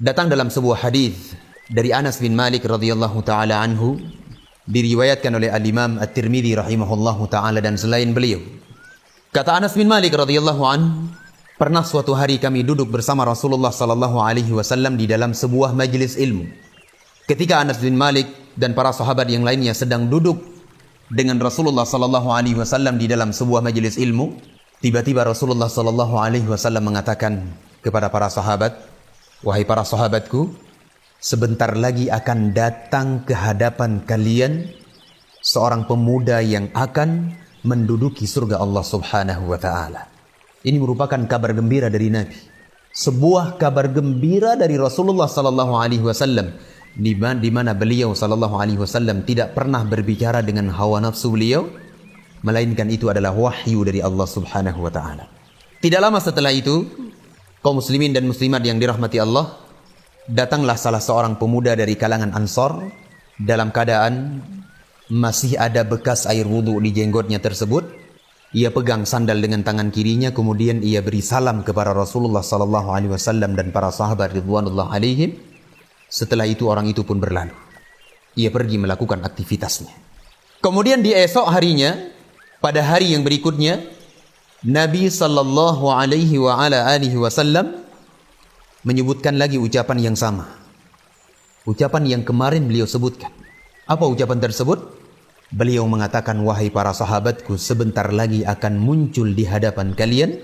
Datang dalam sebuah hadis dari Anas bin Malik radhiyallahu taala anhu, diriwayatkan oleh Al-Imam At-Tirmidzi rahimahullahu taala dan selain beliau. Kata Anas bin Malik radhiyallahu anhu, pernah suatu hari kami duduk bersama Rasulullah sallallahu alaihi wasallam di dalam sebuah majelis ilmu. Ketika Anas bin Malik dan para sahabat yang lainnya sedang duduk dengan Rasulullah sallallahu alaihi wasallam di dalam sebuah majelis ilmu, tiba-tiba Rasulullah sallallahu alaihi wasallam mengatakan kepada para sahabat, "Wahai para sahabatku, sebentar lagi akan datang ke hadapan kalian seorang pemuda yang akan menduduki surga Allah Subhanahu wa taala." Ini merupakan kabar gembira dari Nabi. Sebuah kabar gembira dari Rasulullah sallallahu alaihi wasallam di mana beliau sallallahu alaihi wasallam tidak pernah berbicara dengan hawa nafsu beliau, melainkan itu adalah wahyu dari Allah Subhanahu wa taala. Tidak lama setelah itu, kaum muslimin dan muslimat yang dirahmati Allah, datanglah salah seorang pemuda dari kalangan Ansor dalam keadaan masih ada bekas air wudhu di jenggotnya tersebut. Ia pegang sandal dengan tangan kirinya, kemudian ia beri salam kepada Rasulullah sallallahu alaihi wasallam dan para sahabat ridwanullah alaihim. Setelah itu orang itu pun berlalu. Ia pergi melakukan aktivitasnya. Kemudian di esok harinya, pada hari yang berikutnya, Nabi sallallahu alaihi wa ala alihi wasallam menyebutkan lagi ucapan yang sama. Ucapan yang kemarin beliau sebutkan. Apa ucapan tersebut? Beliau mengatakan, "Wahai para sahabatku, sebentar lagi akan muncul di hadapan kalian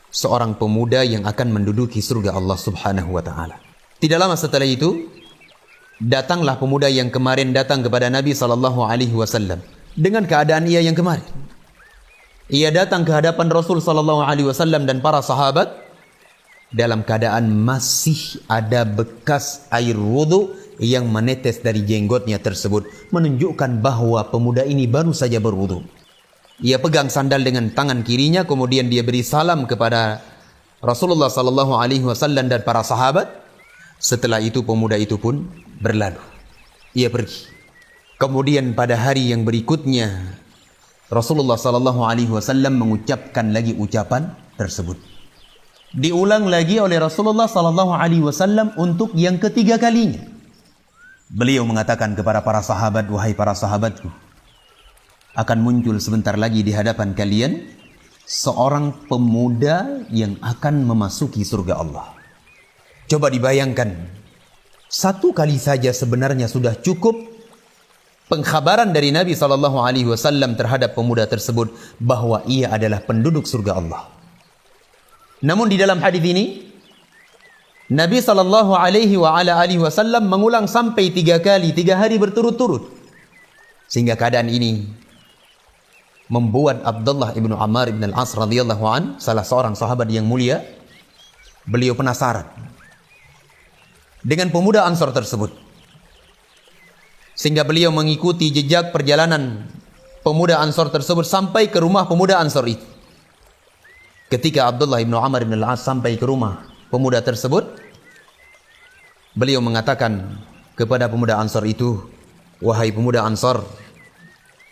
seorang pemuda yang akan menduduki surga Allah Subhanahu wa taala." Tidak lama setelah itu, datanglah pemuda yang kemarin datang kepada Nabi sallallahu alaihi wasallam dengan keadaan ia yang kemarin. Ia datang ke hadapan Rasul sallallahu alaihi wasallam dan para sahabat dalam keadaan masih ada bekas air wudhu yang menetes dari jenggotnya tersebut, menunjukkan bahwa pemuda ini baru saja berwudhu. Ia pegang sandal dengan tangan kirinya, kemudian dia beri salam kepada Rasulullah sallallahu alaihi wasallam dan para sahabat. Setelah itu pemuda itu pun berlalu. Ia pergi. Kemudian pada hari yang berikutnya, Rasulullah sallallahu alaihi wasallam mengucapkan lagi ucapan tersebut. Diulang lagi oleh Rasulullah sallallahu alaihi wasallam untuk yang ketiga kalinya. Beliau mengatakan kepada para sahabat, "Wahai para sahabatku, akan muncul sebentar lagi di hadapan kalian seorang pemuda yang akan memasuki surga Allah." Coba dibayangkan, satu kali saja sebenarnya sudah cukup pengkhabaran dari Nabi sallallahu alaihi wasallam terhadap pemuda tersebut bahwa ia adalah penduduk surga Allah. Namun di dalam hadis ini, Nabi sallallahu alaihi wasallam mengulang sampai 3 kali, 3 hari berturut-turut. Sehingga keadaan ini membuat Abdullah ibnu Ammar ibn al-As radhiyallahu an, salah seorang sahabat yang mulia, beliau penasaran dengan pemuda Ansor tersebut. Sehingga beliau mengikuti jejak perjalanan pemuda Ansor tersebut sampai ke rumah pemuda Ansor itu. Ketika Abdullah ibnu Ammar ibn al-As sampai ke rumah pemuda tersebut, beliau mengatakan kepada pemuda Ansor itu, "Wahai pemuda Ansor,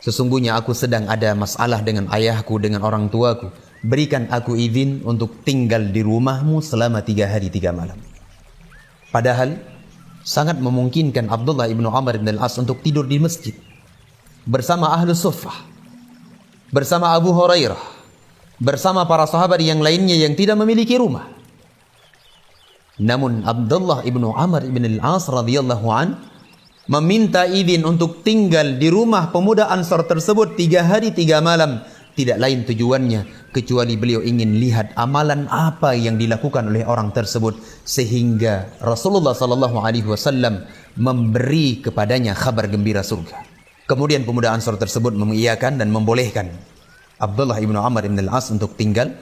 sesungguhnya aku sedang ada masalah dengan ayahku, dengan orang tuaku. Berikan aku izin untuk tinggal di rumahmu selama 3 hari 3 malam." Padahal sangat memungkinkan Abdullah ibnu Ammar ibn al-As untuk tidur di masjid bersama Ahlus Suffah, bersama Abu Hurairah, bersama para sahabat yang lainnya yang tidak memiliki rumah. Namun Abdullah ibnu Ammar ibn al-As radhiyallahu an meminta izin untuk tinggal di rumah pemuda Ansor tersebut 3 hari 3 malam. Tidak lain tujuannya kecuali beliau ingin lihat amalan apa yang dilakukan oleh orang tersebut, sehingga Rasulullah sallallahu alaihi wasallam memberi kepadanya kabar gembira surga. Kemudian pemuda Ansor tersebut mengiyakan dan membolehkan Abdullah ibnu Ammar ibn al-As untuk tinggal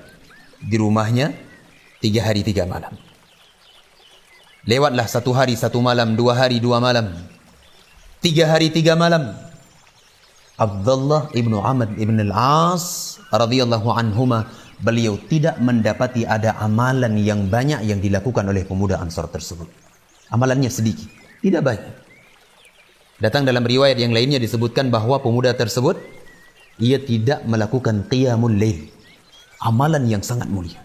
di rumahnya 3 hari 3 malam. Lewatlah 1 hari 1 malam, 2 hari 2 malam, 3 hari 3 malam. Abdullah ibnu Ammar ibn al-As radhiyallahu anhuma, beliau tidak mendapati ada amalan yang banyak yang dilakukan oleh pemuda Ansor tersebut. Amalannya sedikit, tidak banyak. Datang dalam riwayat yang lainnya disebutkan bahwa pemuda tersebut, ia tidak melakukan qiyamul lail, amalan yang sangat mulia.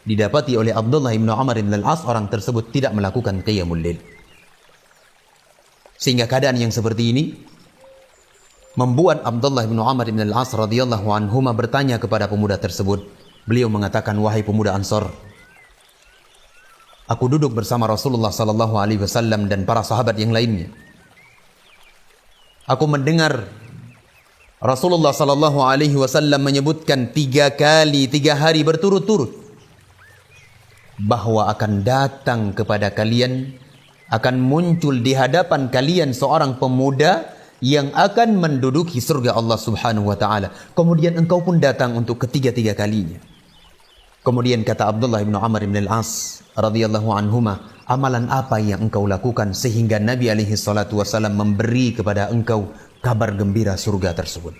didapati oleh Abdullah bin Amr bin Al-As, orang tersebut tidak melakukan qiyamul lail. Sehingga keadaan yang seperti ini membuat Abdullah bin Amr bin Al-As radhiyallahu anhuma bertanya kepada pemuda tersebut. Beliau mengatakan, wahai pemuda Ansor, aku duduk bersama Rasulullah sallallahu alaihi wasallam dan para sahabat yang lainnya. Aku mendengar Rasulullah sallallahu alaihi wasallam menyebutkan 3 hari berturut-turut bahwa akan datang kepada kalian, akan muncul di hadapan kalian seorang pemuda yang akan menduduki surga Allah Subhanahu wa taala. Kemudian engkau pun datang untuk ketiga-tiga kalinya. Kemudian kata Abdullah bin Amr bin Al-As radhiyallahu anhuma, amalan apa yang engkau lakukan sehingga Nabi alaihi salatu wasallam memberi kepada engkau kabar gembira surga tersebut?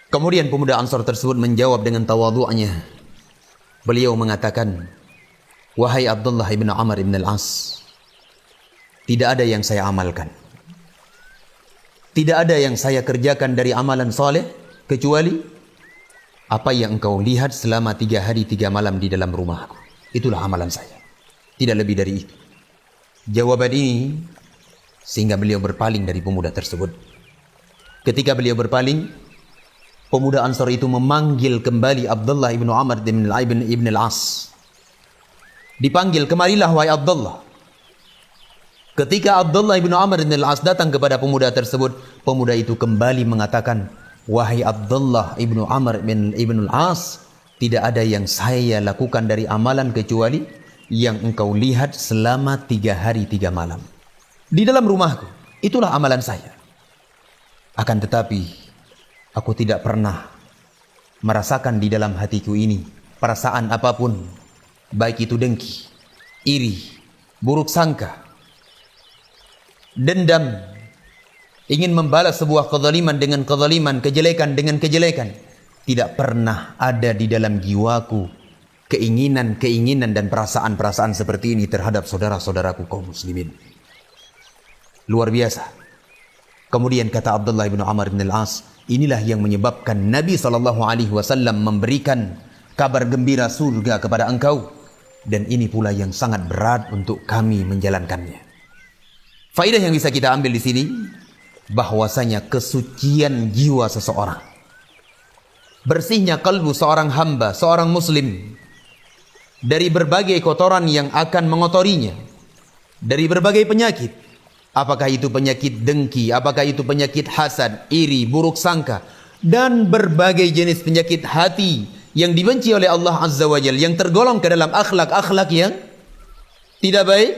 Kemudian pemuda Ansar tersebut menjawab dengan tawadhu'nya. Beliau mengatakan, wahai Abdullah bin Amr bin Al-As, tidak ada yang saya amalkan, tidak ada yang saya kerjakan dari amalan soleh kecuali apa yang engkau lihat selama 3 hari 3 malam di dalam rumahku. Itulah amalan saya, tidak lebih dari itu. Jawaban ini sehingga beliau berpaling dari pemuda tersebut. Ketika beliau berpaling, pemuda Ansar itu memanggil kembali Abdullah bin Amr bin Al-As. Dipanggil, kemarilah wahai Abdullah. Ketika Abdullah bin Amr bin Al-As datang kepada pemuda tersebut, pemuda itu kembali mengatakan, wahai Abdullah ibnu Amr bin Al-As, tidak ada yang saya lakukan dari amalan kecuali yang engkau lihat selama 3 hari 3 malam di dalam rumahku. Itulah amalan saya. Akan tetapi aku tidak pernah merasakan di dalam hatiku ini perasaan apapun, baik itu dengki, iri, buruk sangka, dendam, ingin membalas sebuah kezaliman dengan kezaliman, kejelekan dengan kejelekan. Tidak pernah ada di dalam jiwaku keinginan dan perasaan-perasaan seperti ini terhadap saudara-saudaraku kaum muslimin. Luar biasa. Kemudian kata Abdullah bin Amr bin Al-As, inilah yang menyebabkan Nabi SAW memberikan kabar gembira surga kepada engkau, dan ini pula yang sangat berat untuk kami menjalankannya. Faedah yang bisa kita ambil di sini, bahwasanya kesucian jiwa seseorang, bersihnya kalbu seorang hamba, seorang muslim, dari berbagai kotoran yang akan mengotorinya, dari berbagai penyakit. Apakah itu penyakit dengki, apakah itu penyakit hasad, iri, buruk sangka, dan berbagai jenis penyakit hati yang dibenci oleh Allah Azza wa Jalla, yang tergolong ke dalam akhlak-akhlak yang tidak baik.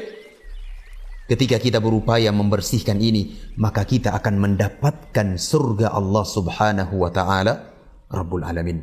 Ketika kita berupaya membersihkan ini, maka kita akan mendapatkan surga Allah Subhanahu wa taala Rabbul Alamin.